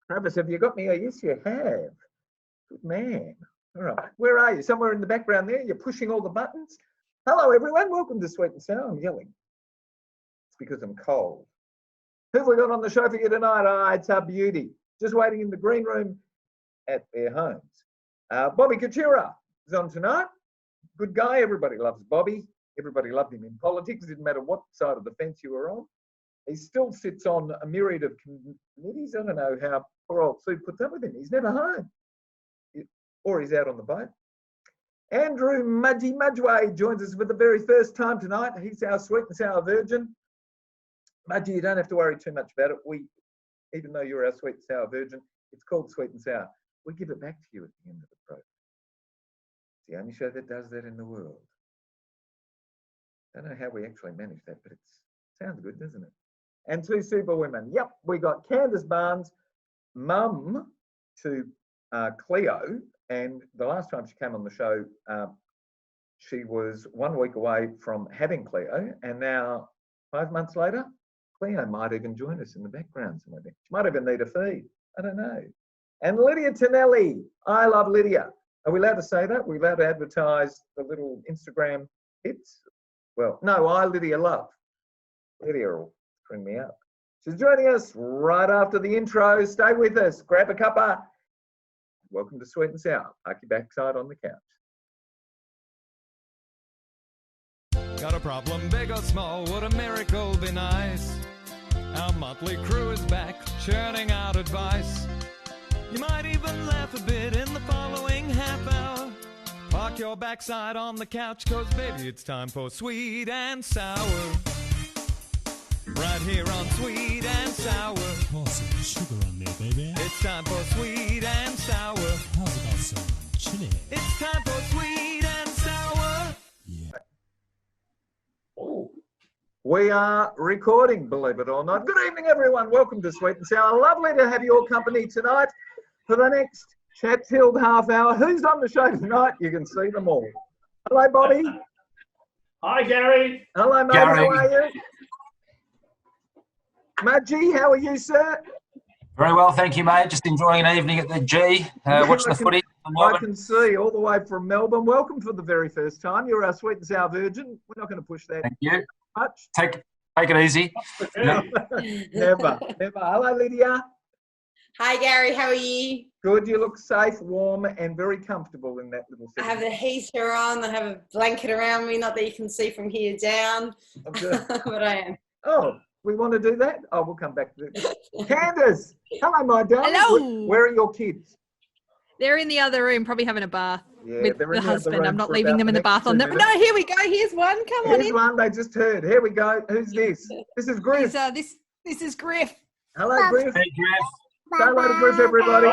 Travis, have you got me? Oh, yes, you have. Good man. All right. Where are you? Somewhere in the background there? You're pushing all the buttons? Hello, everyone. Welcome to Sweet and Sour. I'm yelling. It's because I'm cold. Who have we got on the show for you tonight? Ah, it's our beauty. Just waiting in the green room at their homes. Bobby KUCERA is on tonight. Good guy. Everybody loves Bobby. Everybody loved him in politics. It didn't matter what side of the fence you were on. He still sits on a myriad of committees. I don't know how poor old Sue puts up with him. He's never home. Or he's out on the boat. Andrew MUDGWAY joins us for the very first time tonight. He's our Sweet and Sour virgin. Mudgy, you don't have to worry too much about it. Even though you're our Sweet and Sour virgin, it's called Sweet and Sour. We give it back to you at the end of the program. It's the only show that does that in the world. I don't know how we actually manage that, but it sounds good, doesn't it? And two super women. Yep, we got Candice Barnes, mum to Cleo, and the last time she came on the show, she was 1 week away from having Cleo, and now 5 months later, Cleo might even join us in the background somewhere. She might even need a feed. I don't know. And Lydia Tinelli. I love Lydia. Are we allowed to say that? Are we allowed to advertise the little Instagram hits? Well, no, I, Lydia, love. Lydia will bring me up. She's joining us right after the intro. Stay with us. Grab a cuppa. Welcome to Sweet and Sour. Park your backside on the couch. Got a problem, big or small, would a miracle be nice? Our motley crew is back, churning out advice. You might even laugh a bit in the following half hour. Park your backside on the couch, cause baby it's time for Sweet and Sour. Right here on Sweet and Sour. Pour some sugar on there, baby. It's time for Sweet and Sour. How's about some chili? It's time for Sweet and Sour. Yeah. Oh, we are recording, believe it or not. Good evening, everyone. Welcome to Sweet and Sour. Lovely to have your company tonight for the next chat-filled half hour. Who's on the show tonight? You can see them all. Hello, Bobby. Hi, Gary. Hello, mate. Gary. How are you? Mudgy, how are you, sir? Very well, thank you, mate. Just enjoying an evening at the G, watching the footy. I can see all the way from Melbourne. Welcome for the very first time. You're our Sweet and Sour virgin. We're not going to push that Thank you. much. Take it easy. Never. Hello, Lydia. Hi, Gary. How are you? Good. You look safe, warm, and very comfortable in that little I setting. have the heater on. I have a blanket around me. Not that you can see from here down, but I am. Oh, we want to do that? Oh, we'll come back to it. Candice. Hello, my darling. Hello. Where are your kids? They're in the other room, probably having a bath with they're the in husband. other room I'm not for leaving about them in the next bath 2 on them. minutes. No, here we go. Here's one. Come on Here's in. one they just heard. Here we go. Who's this? This is Griff. This is Griff. Hello, Griff. Hey, Griff. Say hello to Griff, everybody.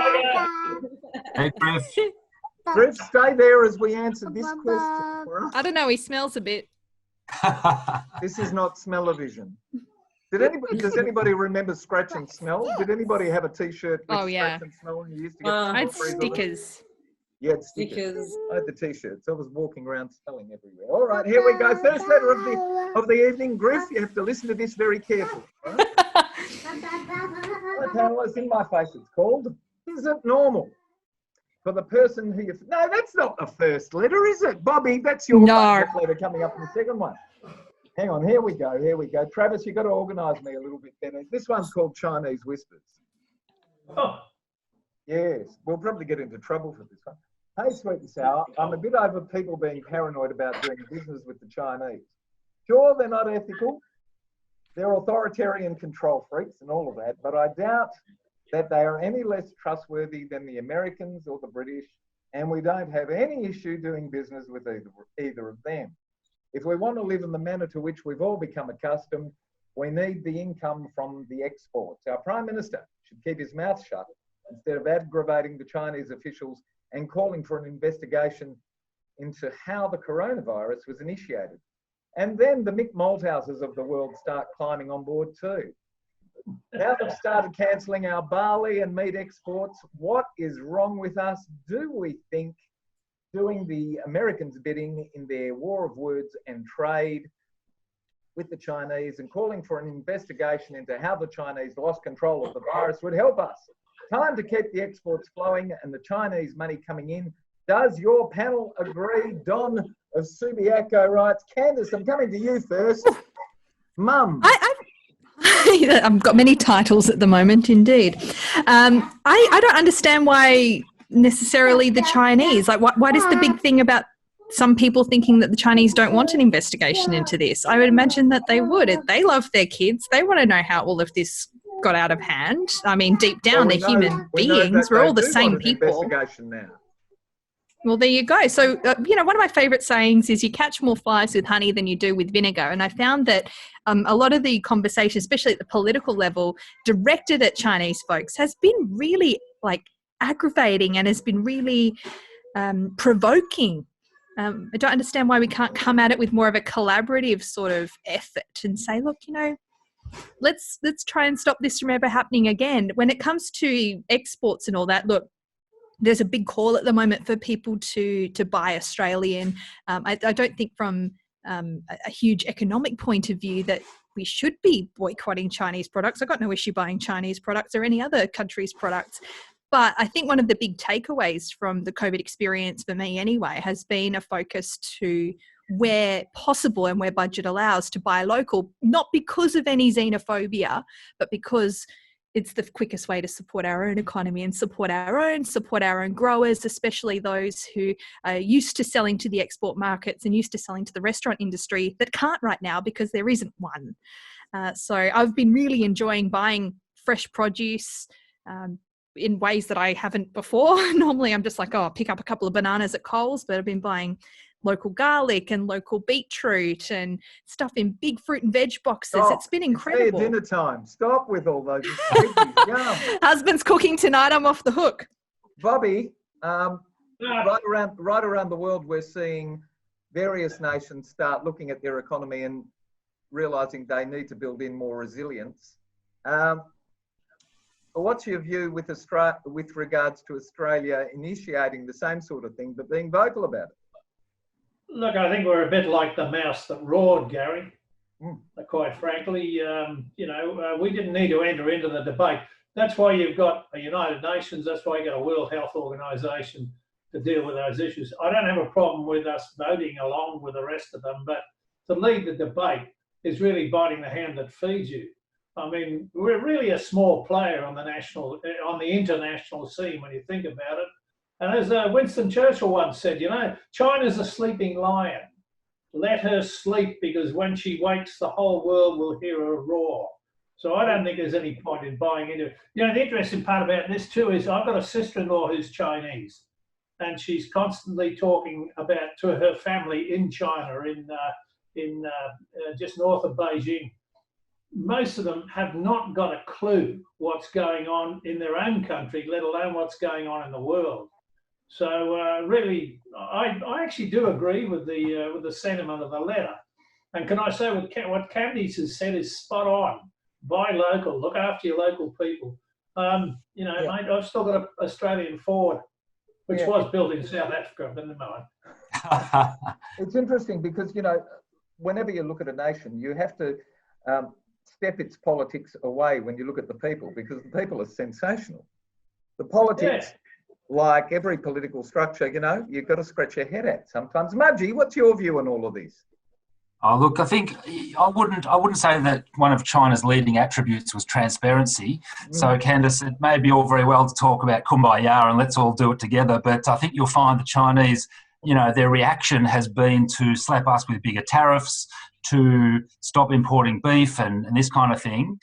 Hey, Griff. Griff, stay there as we answer this question for us. I don't know. He smells a bit. This is not smell-o-vision. Does anybody remember Scratch and Smell? Did anybody have a T-shirt with Scratch and Smell and you used to get I had free stickers. You had stickers. I had the T-shirts. I was walking around smelling everywhere. All right, here we go. First letter of the evening. Griff, you have to listen to this very carefully. Right? Panelists, in my face it's called. Isn't first for the person who you... No, that's not the first letter, is it? Bobby, that's your letter coming up in the second one. Hang on, here we go. Travis, you've got to organise me a little bit better. This one's called Chinese Whispers. Oh. Yes, we'll probably get into trouble for this one. Hey, Sweet and Sour, I'm a bit over people being paranoid about doing business with the Chinese. Sure, they're not ethical. They're authoritarian control freaks and all of that, but I doubt that they are any less trustworthy than the Americans or the British, and we don't have any issue doing business with either of them. If we want to live in the manner to which we've all become accustomed, we need the income from the exports. Our Prime Minister should keep his mouth shut instead of aggravating the Chinese officials and calling for an investigation into how the coronavirus was initiated. And then the Mick Malthouses of the world start climbing on board too. Now they've started cancelling our barley and meat exports. What is wrong with us? Do we think doing the Americans' bidding in their war of words and trade with the Chinese and calling for an investigation into how the Chinese lost control of the virus would help us? Time to keep the exports flowing and the Chinese money coming in. Does your panel agree? Don of Subiaco writes, Candice, I'm coming to you first. Mum. I've got many titles at the moment, indeed. I don't understand why necessarily the Chinese, like what is the big thing about some people thinking that the Chinese don't want an investigation into this? I would imagine that they would. They love their kids. They want to know how all of this got out of hand. I mean, deep down, they're human beings. We're all the same people. Investigation now. Well, there you go. So, one of my favourite sayings is you catch more flies with honey than you do with vinegar. And I found that a lot of the conversation, especially at the political level, directed at Chinese folks has been really aggravating and has been really provoking. I don't understand why we can't come at it with more of a collaborative sort of effort and say, look, let's try and stop this from ever happening again. When it comes to exports and all that, look, there's a big call at the moment for people to buy Australian. I don't think from a huge economic point of view that we should be boycotting Chinese products. I've got no issue buying Chinese products or any other country's products. But I think one of the big takeaways from the COVID experience, for me anyway, has been a focus to, where possible and where budget allows, to buy local, not because of any xenophobia, but because it's the quickest way to support our own economy and support our own growers, especially those who are used to selling to the export markets and used to selling to the restaurant industry that can't right now because there isn't one. So I've been really enjoying buying fresh produce in ways that I haven't before. Normally I'm just like, pick up a couple of bananas at Coles, but I've been buying local garlic and local beetroot and stuff in big fruit and veg boxes. It's been incredible. It's dinner time. Stop with all those. Husband's cooking tonight. I'm off the hook. Bobby, right around the world, we're seeing various nations start looking at their economy and realising they need to build in more resilience. What's your view with regards to Australia initiating the same sort of thing, but being vocal about it? Look, I think we're a bit like the mouse that roared, Gary. Quite frankly, we didn't need to enter into the debate. That's why you've got a United Nations. That's why you've got a World Health Organization to deal with those issues. I don't have a problem with us voting along with the rest of them, but to lead the debate is really biting the hand that feeds you. I mean, we're really a small player on the international scene when you think about it. And as Winston Churchill once said, China's a sleeping lion. Let her sleep, because when she wakes, the whole world will hear her roar. So I don't think there's any point in buying into it. The interesting part about this too is I've got a sister-in-law who's Chinese, and she's constantly talking to her family in China, in just north of Beijing. Most of them have not got a clue what's going on in their own country, let alone what's going on in the world. So really, I actually do agree with the sentiment of the letter. And can I say what Candice has said is spot on. Buy local, look after your local people. Mate, I've still got an Australian Ford, which was built in South Africa, but never mind. It's interesting because, whenever you look at a nation, you have to step its politics away when you look at the people, because the people are sensational. The politics... Yeah. Like every political structure, you've got to scratch your head at sometimes. Mudgy, what's your view on all of this? Oh, look, I think I wouldn't say that one of China's leading attributes was transparency. So, Candice, it may be all very well to talk about kumbaya and let's all do it together, but I think you'll find the Chinese, their reaction has been to slap us with bigger tariffs, to stop importing beef and this kind of thing.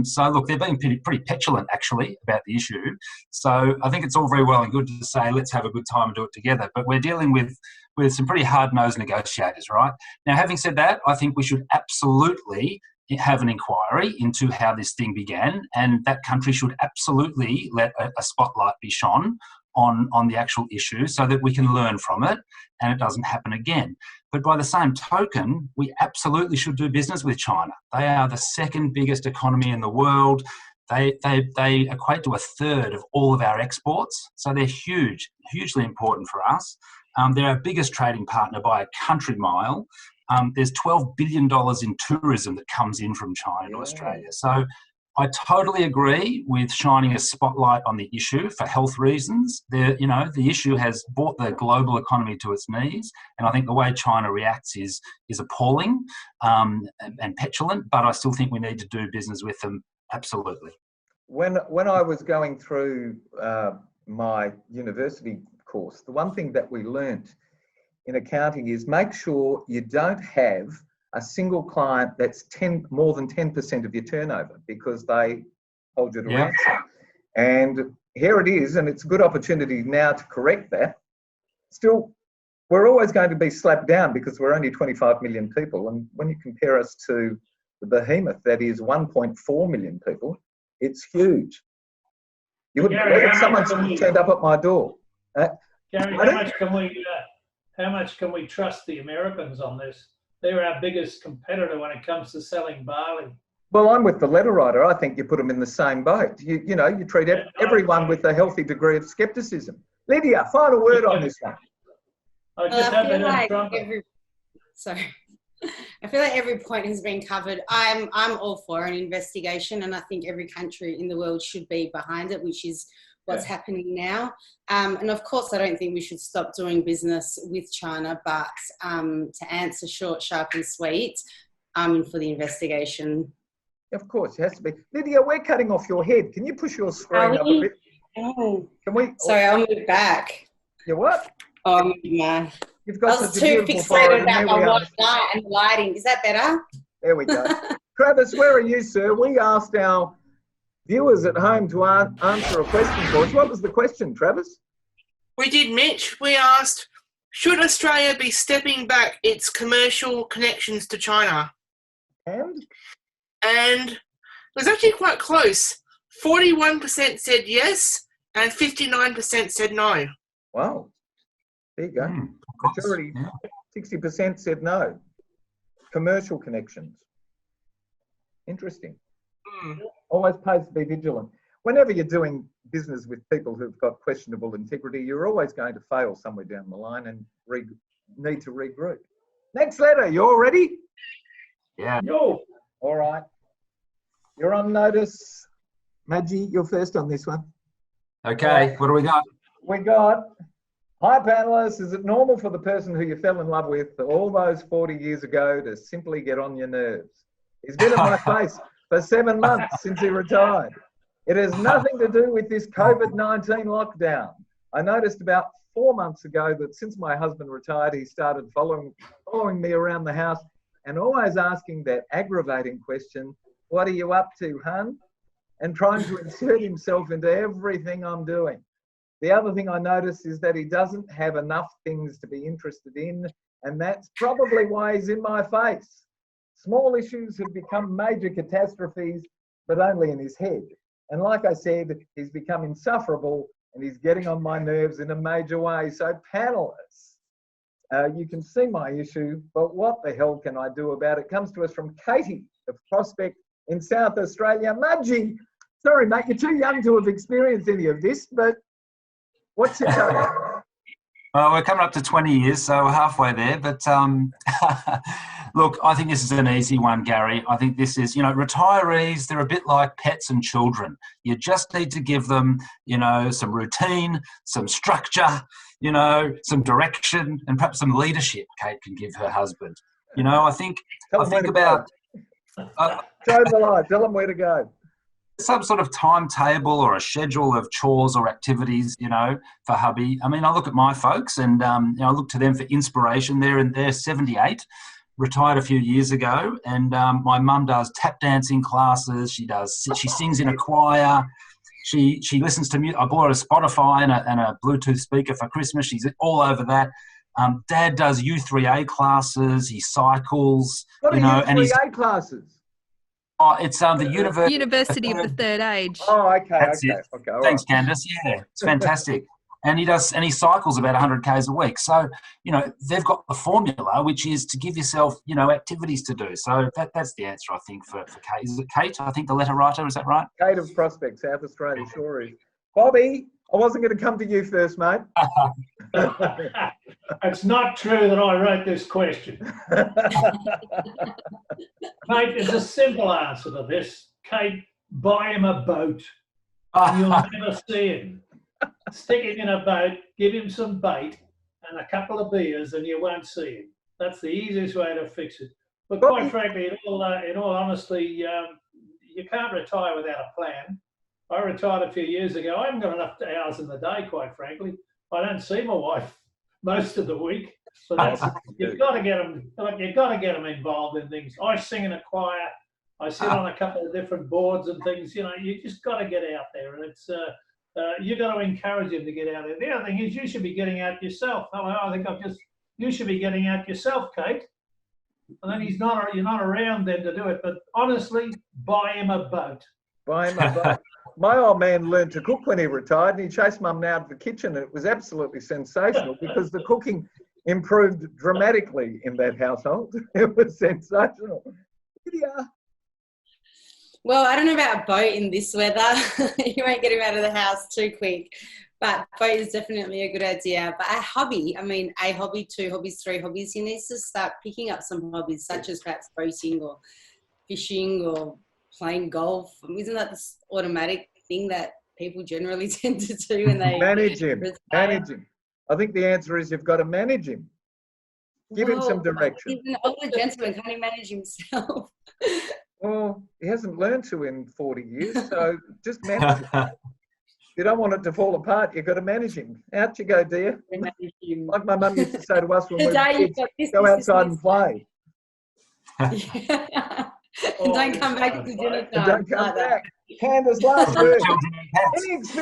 So, look, they're being pretty petulant, actually, about the issue. So I think it's all very well and good to say, let's have a good time and do it together. But we're dealing with some pretty hard-nosed negotiators, right? Now, having said that, I think we should absolutely have an inquiry into how this thing began, and that country should absolutely let a spotlight be shone on the actual issue so that we can learn from it and it doesn't happen again. But by the same token, we absolutely should do business with China. They are the second biggest economy in the world. They equate to a third of all of our exports. So they're hugely important for us. They're our biggest trading partner by a country mile. There's $12 billion in tourism that comes in from China to Australia. So I totally agree with shining a spotlight on the issue for health reasons. The issue has brought the global economy to its knees, and I think the way China reacts is appalling and petulant. But I still think we need to do business with them. Absolutely. When I was going through my university course, the one thing that we learnt in accounting is make sure you don't have a single client that's more than 10% of your turnover, because they hold you to ransom. And here it is, and it's a good opportunity now to correct that. Still, we're always going to be slapped down because we're only 25 million people. And when you compare us to the behemoth that is 1.4 million people, it's huge. You wouldn't believe it. Someone's turned up at my door. Gary, how much can we trust the Americans on this? They're our biggest competitor when it comes to selling barley. Well, I'm with the letter writer. I think you put them in the same boat. You treat everyone with a healthy degree of scepticism. Lydia, final word on this one. I just have that like I feel like every point has been covered. I'm all for an investigation, and I think every country in the world should be behind it, which is what's happening now. And of course, I don't think we should stop doing business with China, but to answer short, sharp and sweet, I'm in for the investigation. Of course, it has to be. Lydia, we're cutting off your head. Can you push your screen up a bit? Oh. Can we? Sorry, I'll move back. You what? Oh, my. You've got I was too fixated about my white light and lighting. Is that better? There we go. Travis, where are you, sir? We asked our viewers at home to answer a question for us. What was the question, Travis? We did, Mitch. We asked, should Australia be stepping back its commercial connections to China? And it was actually quite close. 41% said yes, and 59% said no. Wow. There you go. Majority, 60% said no. Commercial connections. Interesting. Always pays to be vigilant. Whenever you're doing business with people who've got questionable integrity, you're always going to fail somewhere down the line and need to regroup. Next letter, you all ready? Yeah. Yo. All right. You're on notice. Maggie, you're first on this one. Okay, what do we got? We got, hi panelists, is it normal for the person who you fell in love with all those 40 years ago to simply get on your nerves? He's been in my face for 7 months since he retired. It has nothing to do with this COVID-19 lockdown. I noticed about 4 months ago that since my husband retired, he started following me around the house and always asking that aggravating question, what are you up to, hun? And trying to insert himself into everything I'm doing. The other thing I notice is that he doesn't have enough things to be interested in, and that's probably why he's in my face. Small issues have become major catastrophes, but only in his head. And like I said, he's become insufferable and he's getting on my nerves in a major way. So panelists, you can see my issue, but what the hell can I do about it? Comes to us from Katie of Prospect in South Australia. Mudgie, sorry mate, you're too young to have experienced any of this, but what's your take? Well, we're coming up to 20 years, so we're halfway there. But look, I think this is an easy one, Gary. I think this is, retirees, they're a bit like pets and children. You just need to give them, some routine, some structure, some direction, and perhaps some leadership Kate can give her husband. I think about... Show the light, tell them where to go. Some sort of timetable or a schedule of chores or activities, for hubby. I mean, I look at my folks and, I look to them for inspiration. They're 78, retired a few years ago. And my mum does tap dancing classes. She sings in a choir. She listens to music. I bought her a Spotify and a Bluetooth speaker for Christmas. She's all over that. Dad does U3A classes. He cycles. What are U3A classes? Oh, it's the University of the Third Age. Oh, okay, That's okay. it. Okay, all Thanks, right. Candice. Yeah, it's fantastic. And he cycles about 100 Ks a week. So, they've got the formula, which is to give yourself, activities to do. So that's the answer, I think, for Kate. Is it Kate? I think the letter writer, is that right? Kate of Prospect, South Australia, sure is. Bobby, I wasn't going to come to you first, mate. It's not true that I wrote this question. Mate, there's a simple answer to this. Kate, buy him a boat. And you'll never see him. Stick him in a boat, give him some bait and a couple of beers, and you won't see him. That's the easiest way to fix it. But quite frankly, in all honesty, you can't retire without a plan. I retired a few years ago. I haven't got enough hours in the day, quite frankly. I don't see my wife most of the week. So that's, you've got to get them. You've got to get them involved in things. I sing in a choir. I sit on a couple of different boards and things. You know, you just got to get out there, and it's you've got to encourage him to get out there. The other thing is, you should be getting out yourself. I think you should be getting out yourself, Kate. And then you're not around then to do it. But honestly, buy him a boat. Buy him a boat. My old man learned to cook when he retired, and he chased Mum out of the kitchen, and it was absolutely sensational because the cooking improved dramatically in that household. It was sensational. Lydia. Well, I don't know about a boat in this weather. You won't get him out of the house too quick. But boat is definitely a good idea. But a hobby, I mean, a hobby, 2 hobbies, 3 hobbies, he needs to start picking up some hobbies, such as perhaps boating or fishing or playing golf. Isn't that this automatic thing that people generally tend to do when they manage him? retire? Manage him. I think the answer is you've got to manage him. Give him some direction. He's an older gentleman. Can't he manage himself? Well, he hasn't learned to in 40 years, so just manage him. You don't want it to fall apart. You've got to manage him. Out you go, dear. Like my mum used to say to us when we were kids, go outside and play. Yeah. And don't come back to dinner time. Don't come back. Candice, last word.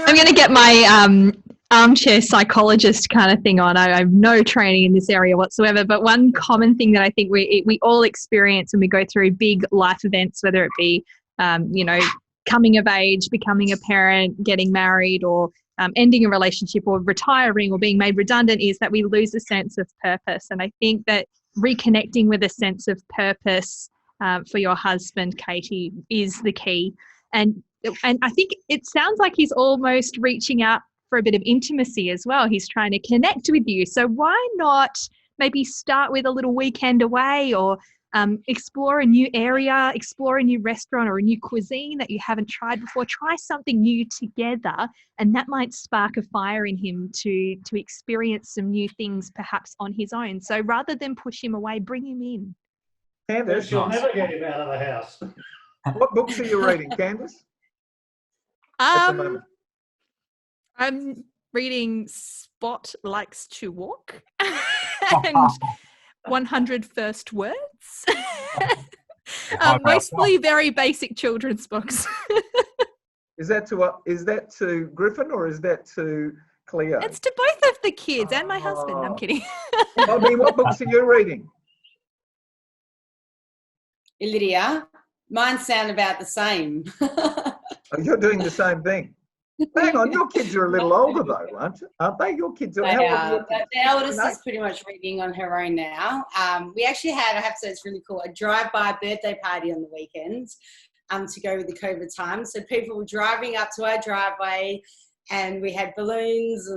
I'm going to get my armchair psychologist kind of thing on. I have no training in this area whatsoever, but one common thing that I think we all experience when we go through big life events, whether it be, coming of age, becoming a parent, getting married, or ending a relationship, or retiring, or being made redundant, is that we lose a sense of purpose. And I think that reconnecting with a sense of purpose for your husband, Katie, is the key. And I think it sounds like he's almost reaching out for a bit of intimacy as well. He's trying to connect with you. So why not maybe start with a little weekend away, or explore a new area, explore a new restaurant or a new cuisine that you haven't tried before. Try something new together, and that might spark a fire in him to experience some new things perhaps on his own. So rather than push him away, bring him in. Candice, you'll never get him out of the house. What books are you reading, Candice? At the moment? I'm reading Spot Likes to Walk and 100 First Words. Mostly very basic children's books. Is that to Griffin or is that to Cleo? It's to both of the kids and my husband. I'm kidding. Bobby, what books are you reading? Lydia, mine sound about the same. Oh, you're doing the same thing. Hang on, your kids are a little older though, aren't they? Your kids are. They are. The eldest is pretty much reading on her own now. We actually had, I have to say, it's really cool, a drive-by birthday party on the weekend to go with the COVID time. So people were driving up to our driveway, and we had balloons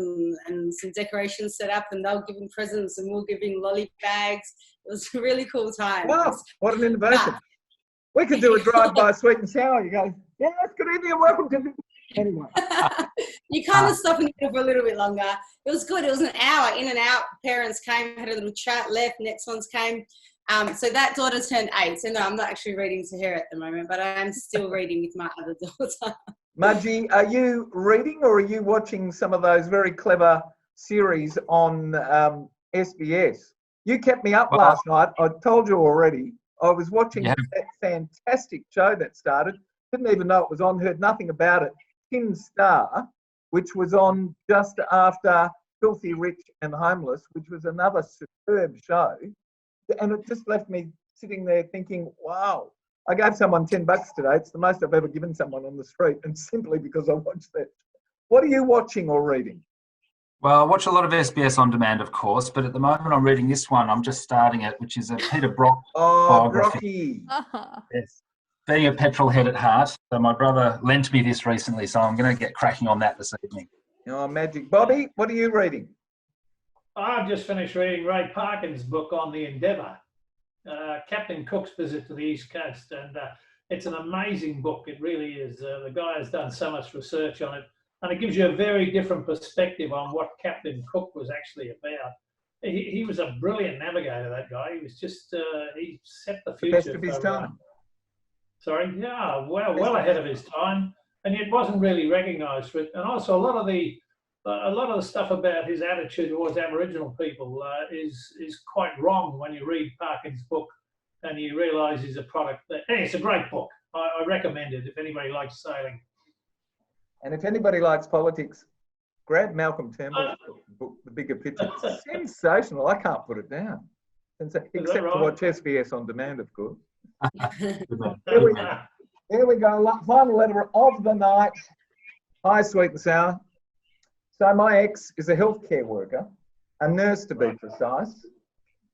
and some decorations set up, and they were giving presents, and we were giving lolly bags. It was a really cool time. Wow, what an innovation. We could do a drive-by sweet and sour. You go, yeah, good evening and welcome to the... Anyway. You kind of stop and go for a little bit longer. It was good. It was an hour in and out. Parents came, had a little chat, left, next ones came. So that daughter turned 8. So no, I'm not actually reading to her at the moment, but I am still reading with my other daughter. Mudgy, are you reading or are you watching some of those very clever series on SBS? You kept me up last night. I told you already. I was watching that fantastic show that started. Didn't even know it was on, heard nothing about it. Tin Star, which was on just after Filthy Rich and Homeless, which was another superb show. And it just left me sitting there thinking, wow, I gave someone $10 today. It's the most I've ever given someone on the street, and simply because I watched that. What are you watching or reading? Well, I watch a lot of SBS On Demand, of course, but at the moment I'm reading this one. I'm just starting it, which is a Peter Brock biography. Uh-huh. Yes. Being a petrol head at heart. So my brother lent me this recently, so I'm going to get cracking on that this evening. Oh, magic. Bobby, what are you reading? I've just finished reading Ray Parkin's book on the Endeavour, Captain Cook's visit to the East Coast. And It's an amazing book. It really is. The guy has done so much research on it, and it gives you a very different perspective on what Captain Cook was actually about. He was a brilliant navigator, that guy. He was just, he set the future. Best of his time. Sorry, yeah, well ahead of his time, and yet wasn't really recognised for it. And also a lot of the stuff about his attitude towards Aboriginal people is quite wrong when you read Parkin's book and you realise he's a product. Hey, it's a great book. I recommend it if anybody likes sailing. And if anybody likes politics, grab Malcolm Turnbull's book, The Bigger Picture. It's sensational. I can't put it down. Except to watch SBS On Demand, of course. Here we go. Final letter of the night. Hi, Sweet and Sour. So my ex is a healthcare worker, a nurse to be precise.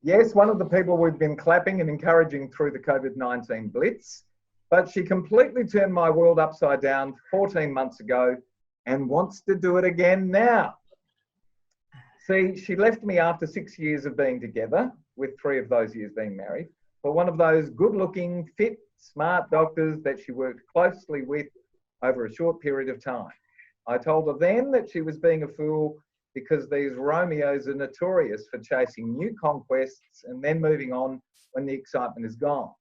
Yes, one of the people we've been clapping and encouraging through the COVID-19 blitz, but she completely turned my world upside down 14 months ago and wants to do it again now. See, she left me after 6 years of being together, with 3 of those years being married, for one of those good-looking, fit, smart doctors that she worked closely with over a short period of time. I told her then that she was being a fool because these Romeos are notorious for chasing new conquests and then moving on when the excitement is gone.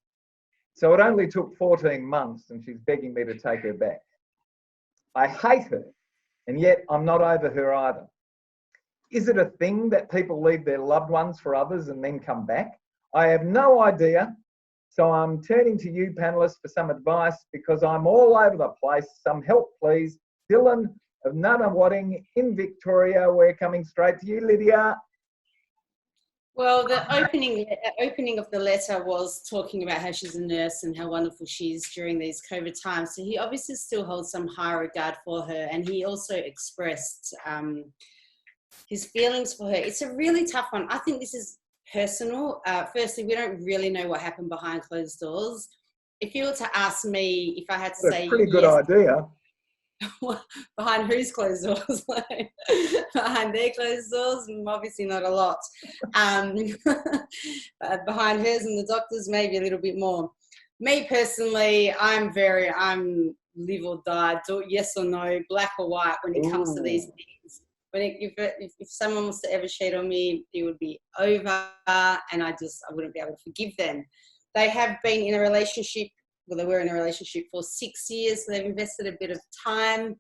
So it only took 14 months and she's begging me to take her back. I hate her, and yet I'm not over her either. Is it a thing that people leave their loved ones for others and then come back? I have no idea, so I'm turning to you panellists for some advice because I'm all over the place. Some help, please. Dylan of Nunawading in Victoria. We're coming straight to you, Lydia. Well, the opening of the letter was talking about how she's a nurse and how wonderful she is during these COVID times. So he obviously still holds some high regard for her, and he also expressed his feelings for her. It's a really tough one. I think this is personal. Firstly, we don't really know what happened behind closed doors. If you were to ask me if I had to say... That's a pretty good idea. Behind whose closed doors? Behind their closed doors? Obviously not a lot. But behind hers and the doctors, maybe a little bit more. Me personally, I'm live or die, yes or no, black or white when it comes to these things. If someone was to ever cheat on me, it would be over, and I wouldn't be able to forgive them. They have been in a relationship. Well, they were in a relationship for 6 years, so they've invested a bit of time.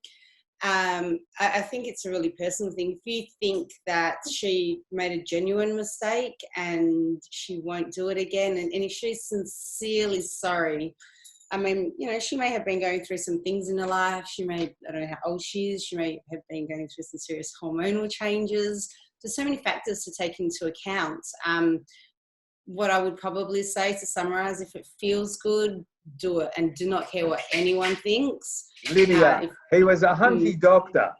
I think it's a really personal thing. If you think that she made a genuine mistake and she won't do it again, and if she's sincerely sorry, I mean, you know, she may have been going through some things in her life. I don't know how old she is. She may have been going through some serious hormonal changes. There's so many factors to take into account. What I would probably say, to summarise, if it feels good, do it, and do not care what anyone thinks. Lydia, he was a hunky doctor.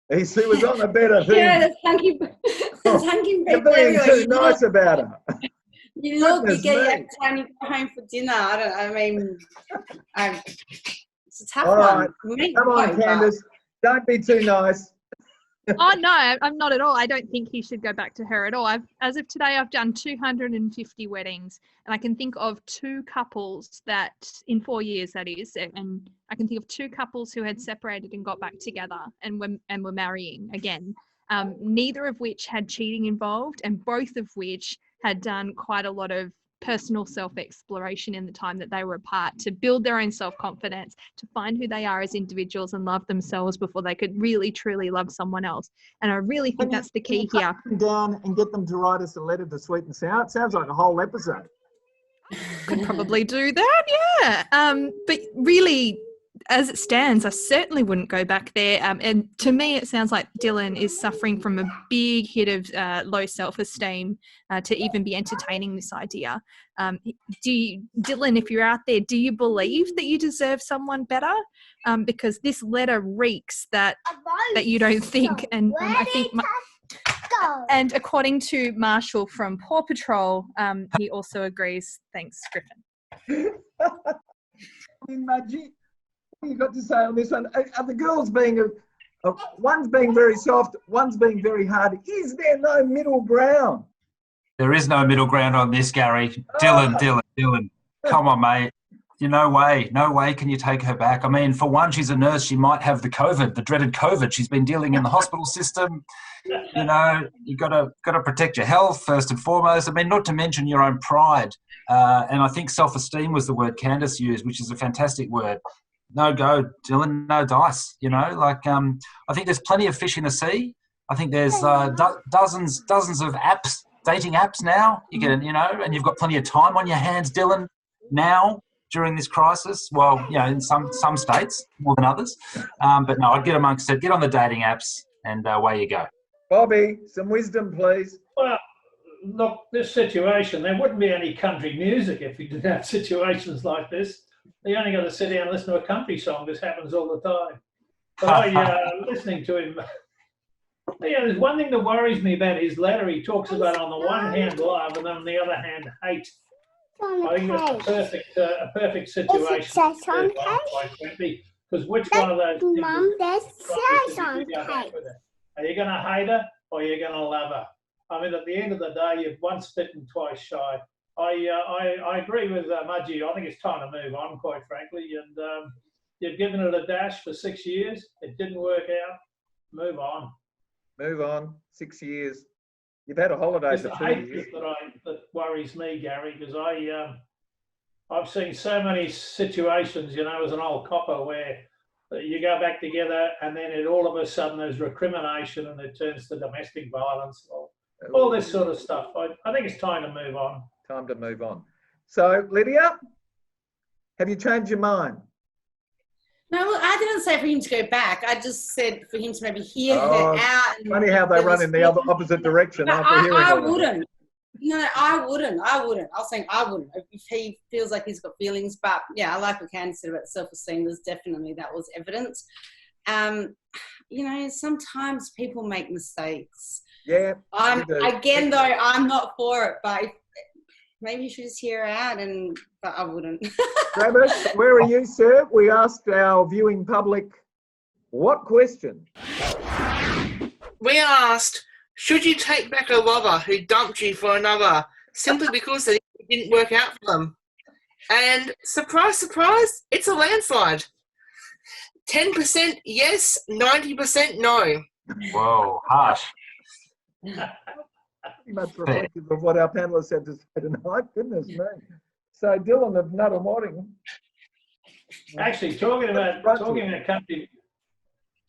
He was on a better thing. Yeah, there's hunky You're being too nice about her. You look, you get your time, you go home for dinner. It's a tough one. Right. Come on, Candice. Don't be too nice. Oh, no, I'm not at all. I don't think he should go back to her at all. As of today, I've done 250 weddings, and I can think of 2 couples that, in 4 years that is, and I can think of 2 couples who had separated and got back together and were marrying again, neither of which had cheating involved, and both of which had done quite a lot of personal self-exploration in the time that they were apart to build their own self-confidence, to find who they are as individuals and love themselves before they could really truly love someone else. And I really think that's the key here. Cut them down and get them to write us a letter to Sweet and Sour. It sounds like a whole episode. Could probably do that, yeah. But really, as it stands, I certainly wouldn't go back there. And to me, it sounds like Dylan is suffering from a big hit of low self-esteem to even be entertaining this idea. Dylan, if you're out there, do you believe that you deserve someone better? Because this letter reeks that you don't think. And I think... And according to Marshall from Paw Patrol, he also agrees. Thanks, Griffin. Mudgy, what you got to say on this one? Are the girls being one's being very soft, one's being very hard? Is there no middle ground? There is no middle ground on this, Gary. Dylan, come on, mate. no way can you take her back. I mean, for one, she's a nurse. She might have the COVID, the dreaded COVID. She's been dealing in the hospital system. You got to protect your health first and foremost. I mean, not to mention your own pride. And I think self-esteem was the word Candice used, which is a fantastic word. No go, Dylan, no dice. I think there's plenty of fish in the sea. I think there's dozens of apps, dating apps now. You can, and you've got plenty of time on your hands, Dylan, now during this crisis. Well, in some states more than others. But no, I'd get amongst it. Get on the dating apps, and away you go. Bobby, some wisdom, please. Well, look, this situation, there wouldn't be any country music if we didn't have situations like this. You only got to sit down and listen to a country song. This happens all the time. But listening to him, there's one thing that worries me about his letter. He talks about, on the one hand, love, and on the other hand, hate. I think that's a perfect situation. Because which one of those things are you going to hate her or are you going to love her? I mean, at the end of the day, you've once bitten, twice shy. I agree with Mudgway. I think it's time to move on, quite frankly. And you've given it a dash for 6 years. It didn't work out. Move on. Move on. 6 years. You've had a holiday for 2 years. That worries me, Gary, because I've seen so many situations, as an old copper, where you go back together and then all of a sudden there's recrimination and it turns to domestic violence, all this sort of stuff. I think it's time to move on. Time to move on. So, Lydia, have you changed your mind? No, I didn't say for him to go back. I just said for him to maybe hear her out. Funny how they run in the opposite direction after hearing I wouldn't. No, I wouldn't. I was saying I wouldn't if he feels like he's got feelings. But yeah, I like what Candice said about self-esteem. There's definitely that was evidence. Sometimes people make mistakes. Yeah. Again, though, I'm not for it. But maybe you should just hear her out, but I wouldn't. Travis, where are you, sir? We asked our viewing public what question? We asked, should you take back a lover who dumped you for another simply because it didn't work out for them? And surprise, surprise, it's a landslide. 10% yes, 90% no. Whoa, harsh. Pretty much reflective of what our panelists had to say tonight. Goodness me. So, Dylan of Nuttawading. Actually, talking about country,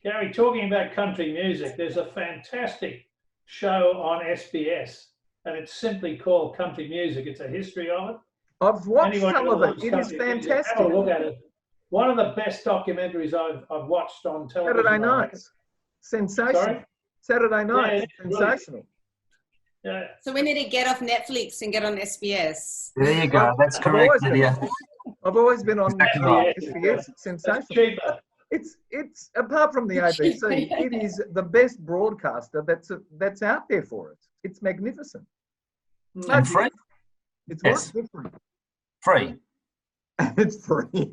Gary, talking about country music, there's a fantastic show on SBS, and it's simply called Country Music. It's a history of it. I've watched some of it. It is fantastic. Have a look at it. One of the best documentaries I've watched on television. Saturday nights. Sensational. Sorry? Saturday night. Yeah, sensational. Yeah. So we need to get off Netflix and get on SBS. There you go. That's correct, Lydia. I've always been on SBS. It's sensational. It's It's apart from the ABC, it is the best broadcaster that's out there for it. It's magnificent. And free. It's what's different. Free. It's free.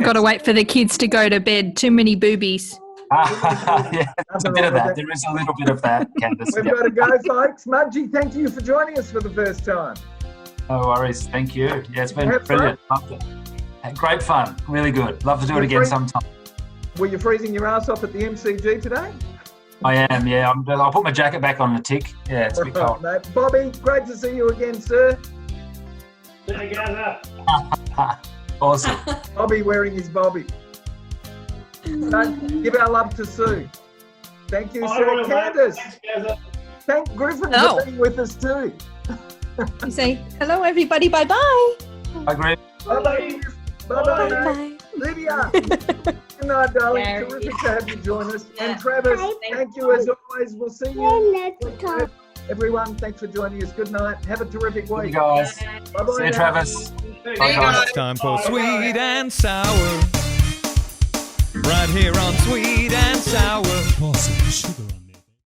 Got to wait for the kids to go to bed. Too many boobies. Yeah, there's a bit of that. There is a little bit of that, Candice. We've got to go, folks. Mudgway, thank you for joining us for the first time. No worries. Thank you. Yeah, it's been brilliant. Loved it. Great fun. Really good. Love to do it again sometime. Were you freezing your ass off at the MCG today? I am, yeah. I'll put my jacket back on the tick. Yeah, it's a bit cold. Mate. Bobby, great to see you again, sir. Together. Awesome. Bobby wearing his Bobby. Give our love to Sue. Thank you, sir. Candice. Thank Griffin for being with us too. You say, hello, everybody. Bye-bye. Bye, Griff. Bye-bye. Bye-bye. Lydia. Good night, darling. Gary. Terrific to have you join us. And Travis, thank you as always. We'll see you. Everyone, thanks for joining us. Good night. Have a terrific week. See you guys. Bye-bye. See you, Travis. Bye, guys. It's time for Sweet and Sour. Right here on Sweet and Sour. Pour some sugar on